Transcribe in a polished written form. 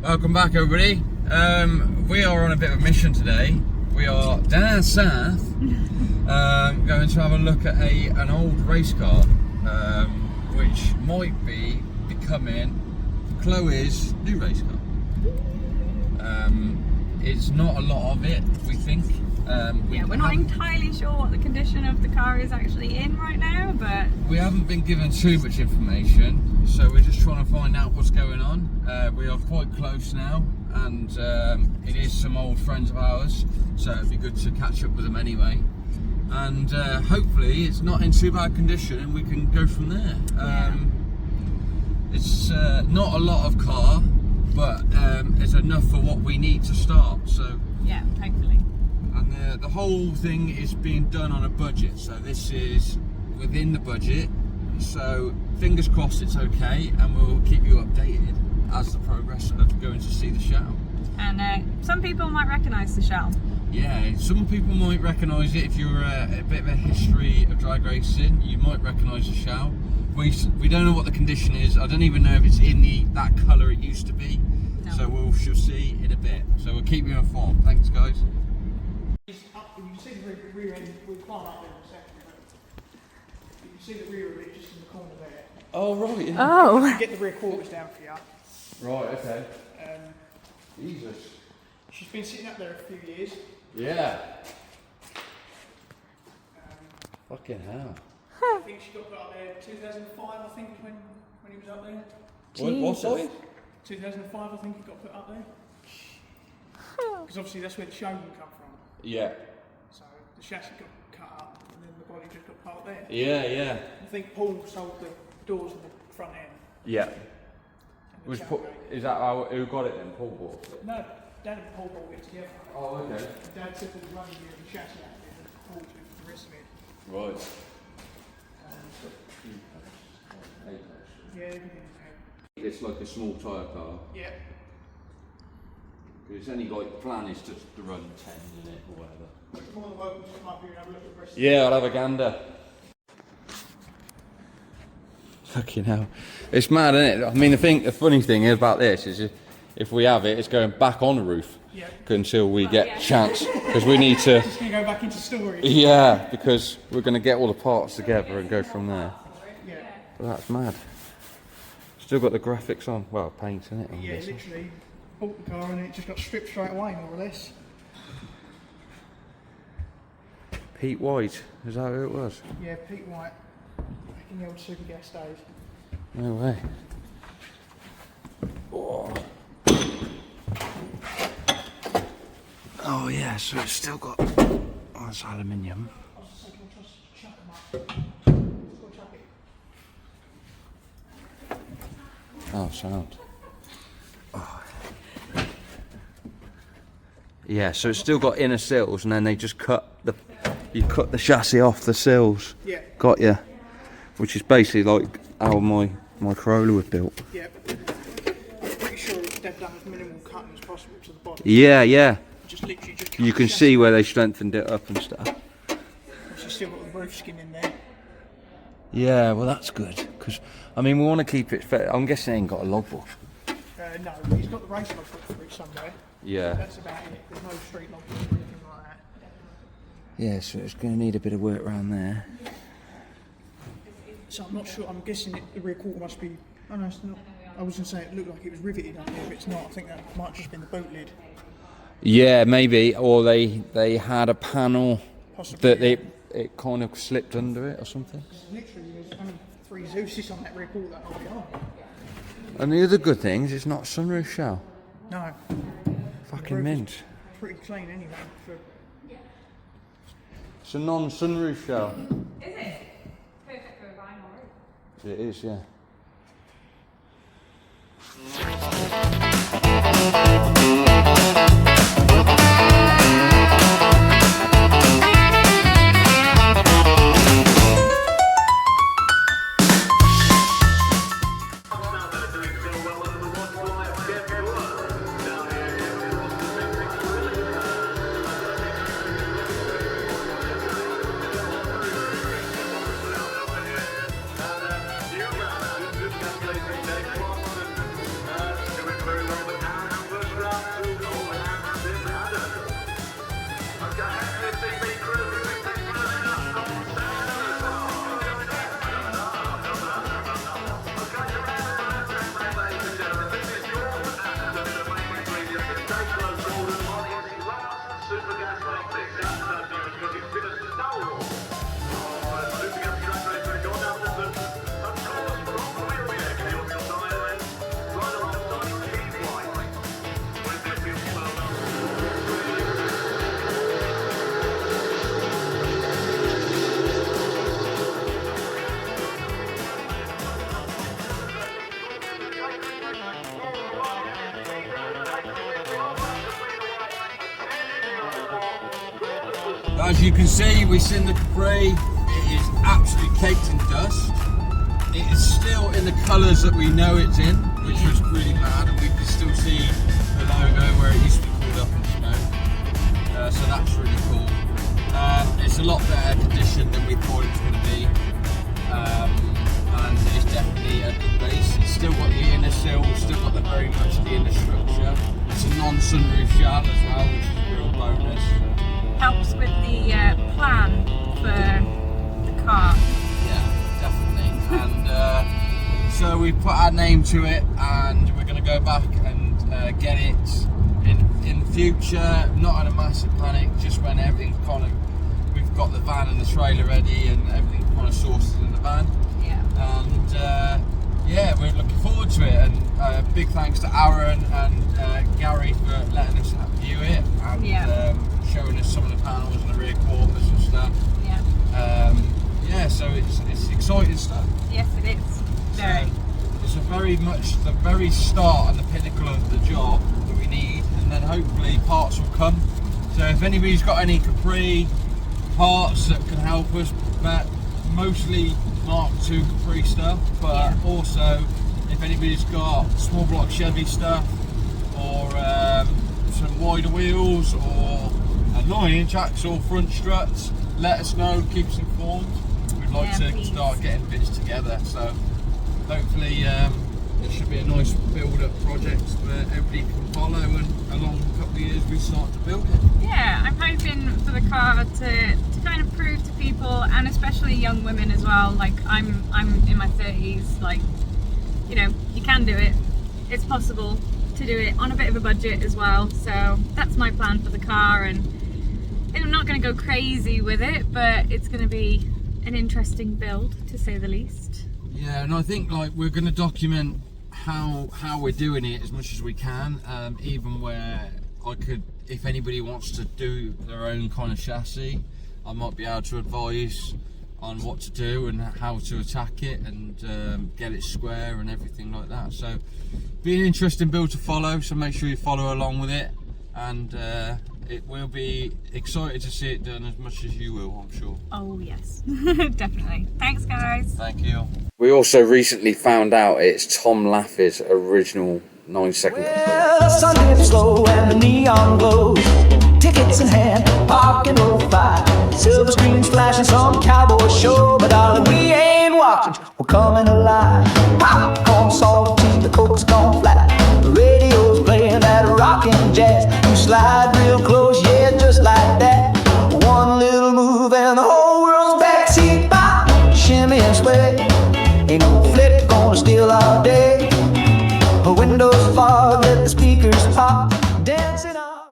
Welcome back, everybody. We are on a bit of a mission today. We are down south, going to have a look at an old race car, which might be becoming Chloe's new race car. It's not a lot of it, we think. We're not entirely sure what the condition of the car is actually in right now, but we haven't been given too much information, so we're just trying to find out what's going on. We are quite close now, and it is some old friends of ours, so it'd be good to catch up with them anyway. And hopefully it's not in too bad condition and we can go from there. It's not a lot of car, but it's enough for what we need to start. So yeah, hopefully. And the whole thing is being done on a budget, so this is within the budget. So fingers crossed it's okay, and we'll keep you updated as the progress of going to see the show. And some people might recognise the show. Yeah, some people might recognise it. If you're a bit of a history of drag racing, you might recognise the show. We don't know what the condition is. I don't even know if it's in that colour it used to be. No. So we'll see in a bit. So we'll keep you informed. Thanks, guys. You can see the rear end. We'll climb up there in a second. But you can see the rear of it just in the corner there. Oh right. Yeah. Oh. You get the rear quarters down for you. Right. Okay. Jesus. She's been sitting up there a few years. Yeah. Fucking hell. I think she got put up there 2005. I think when he was up there. What's it? 2005. I think he got put up there. Because obviously that's where the showroom come from. Yeah. So the chassis got cut up and then the body just got parked there. Yeah. Yeah. I think Paul sold the doors and the front end. Yeah. And the tailgate. Is that who got it then? Paul bought it? No, Dad and Paul bought it together. Oh, okay. And Dad took all the running gear and the chassis out of it and Paul took the rest of it. Right. Yeah, everything's there. It's like a small tyre car. Yeah. It's only like the plan is just to run 10 in it or whatever. More than welcome to come up here and have a look at the rest of Yeah, I'll have a gander. Fucking hell. It's mad, isn't it? I mean, the funny thing about this is if we have it, it's going back on the roof. Yeah. Until we get chance. Because we need to... Just going to go back into storage. Yeah, because we're going to get all the parts together and go from there. Yeah. But that's mad. Still got the graphics on. Well, paint in it. Yeah, literally bought the car and it just got stripped straight away, more or less. Pete White, is that who it was? Yeah, Pete White. Back in the old super gas days. No way. Oh. Oh yeah, so it's still got... Oh, it's aluminium. I was just thinking, I'll just chuck them up. Let's go chuck it. Oh, sound. Oh. Yeah, so it's still got inner sills, and then they just you cut the chassis off the sills. Yeah. Got ya. Which is basically like how my Corolla was built. Yeah. I'm pretty sure they've done as minimal cutting as possible to the body. Yeah, yeah. Just literally just cut You the can chassis. see where they strengthened it up and stuff. She's still got the roof skin in there. Yeah, well that's good, because I mean we want to keep it fair. I'm guessing it ain't got a logbook. No, he's got the race logbook for it somewhere. Yeah. That's about it. There's no street logbook or anything like that. Yeah, so it's going to need a bit of work around there. So I'm not sure. I'm guessing the rear quarter must be. Oh no, it's not. I was going to say it looked like it was riveted up here, but it's not. I think that might have just been the boot lid. Yeah, maybe, or they had a panel Possibly. that it kind of slipped under it or something. Literally, there's only 3 Zeus's on that rear quarter that I'll be on. And the other good thing is it's not sunroof shell. No. Fucking roof is mint. Pretty clean anyway. It's a non-sunroof shell. Is it? Perfect for a vinyl roof. It is, yeah. as you can see, we've seen the Capri. It is absolutely caked in dust. It is still in the colours that we know it's in, which was really mad, and we can still see the logo where it used to be called Up in Smoke. So that's really cool. It's a lot better condition than we thought it was going to be, and it's definitely a good base. It's still got the inner sill, still got very much the inner structure. It's a non-sunroof shell as well, which is a real bonus. Helps with the plan for the car. Yeah, definitely. And so we put our name to it, and we're going to go back and get it in the future. Not in a massive panic, just when everything's kind of, we've got the van and the trailer ready and everything kind of sorted in the van. Yeah. And yeah, we're looking forward to it. And big thanks to Aaron and Gary for letting us view it and showing us some of the panels and the rear quarters and stuff. Yeah. Yeah, so it's exciting stuff. Yes, it is. Very. So it's a very much the very start and the pinnacle of the job that we need, and then hopefully parts will come. So if anybody's got any Capri parts that can help us, but mostly Mark II Capri stuff, but also if anybody's got small block Chevy stuff or some wider wheels or a 9-inch axle front struts, let us know, keep us informed. We'd like to start getting bits together, so hopefully it should be a nice build-up project where everybody can follow, and along a couple of years we start to build it. Yeah, I'm hoping for the car to kind of prove to people, and especially young women as well, like I'm in my 30s, like, you know, you can do it. It's possible to do it on a bit of a budget as well, so that's my plan for the car. And I'm not going to go crazy with it, but it's going to be an interesting build, to say the least. Yeah, and I think like we're going to document how we're doing it as much as we can, even where I could, if anybody wants to do their own kind of chassis, I might be able to advise on what to do and how to attack it and get it square and everything like that. So be an interesting build to follow, so make sure you follow along with it, and it will be excited to see it done as much as you will, I'm sure. Oh yes, definitely. Thanks guys. Thank you. We also recently found out it's Tom Laffey's original 9-second. Well, the sun dips slow and the neon glows. Tickets in hand, park and roll by. Silver screens flashing, some cowboy show. But darling, we ain't watching, we're coming alive. Popcorn, salty, the coke's gone flat. The radio's playing that rockin' jazz. You slide